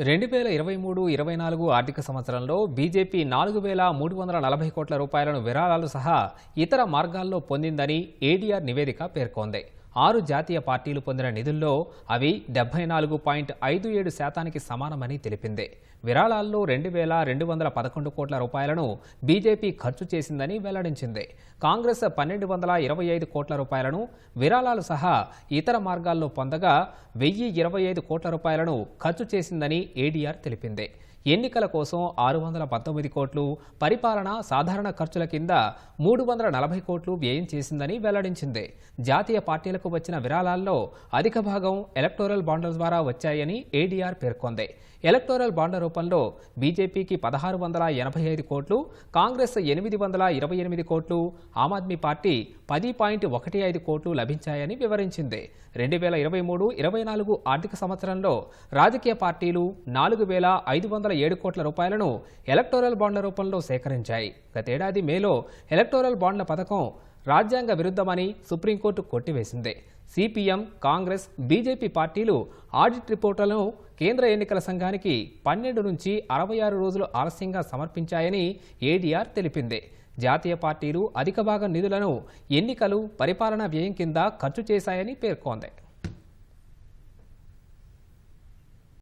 2023-24 ఆర్థిక సంవత్సరంలో బీజేపీ 4,340 కోట్ల రూపాయలను విరాళాలు సహా ఇతర మార్గాల్లో పొందిందని ఏడీఆర్ నివేదిక పేర్కొంది. 6 జాతీయ పార్టీలు పొందిన నిధుల్లో అవి 74.57% సమానమని తెలిపింది. విరాళాల్లో 2,211 కోట్ల రూపాయలను బీజేపీ ఖర్చు చేసిందని వెల్లడించింది. కాంగ్రెస్ 1,225 కోట్ల రూపాయలను విరాళాలు సహా ఇతర మార్గాల్లో పొందగా 1,025 కోట్ల రూపాయలను ఖర్చు చేసిందని ఏడీఆర్ తెలిపింది. ఎన్నికల కోసం 619 కోట్లు, పరిపాలన సాధారణ ఖర్చుల కింద 340 కోట్లు వ్యయం చేసిందని వెల్లడించింది. జాతీయ పార్టీలకు వచ్చిన విరాళాల్లో అధిక భాగం ఎలక్టోరల్ బాండ్ల ద్వారా వచ్చాయని ఏడీఆర్ పేర్కొంది. ఎలక్టోరల్ బాండ్ల రూపంలో బీజేపీకి 1,685 కోట్లు, కాంగ్రెస్ 828 కోట్లు, ఆమ్ ఆద్మీ పార్టీ 10.15 కోట్లు లభించాయని వివరించింది. 2023-24 ఆర్థిక సంవత్సరంలో రాజకీయ పార్టీలు 4,507 కోట్ల రూపాయలను ఎలక్టోరల్ బాండ్ల రూపంలో సేకరించాయి. గతేడాది మేలో ఎలక్టోరల్ బాండ్ల పథకం రాజ్యాంగ విరుద్ధమని సుప్రీంకోర్టు కొట్టివేసింది. సిపిఎం, కాంగ్రెస్, బీజేపీ పార్టీలు ఆడిట్ రిపోర్టులను కేంద్ర ఎన్నికల సంఘానికి 12 నుంచి 66 రోజులు ఆలస్యంగా సమర్పించాయని ఏడీఆర్ తెలిపింది. జాతీయ పార్టీలు అధిక భాగం నిధులను ఎన్నికలు, పరిపాలనా వ్యయం కింద ఖర్చు చేశాయని పేర్కొంది.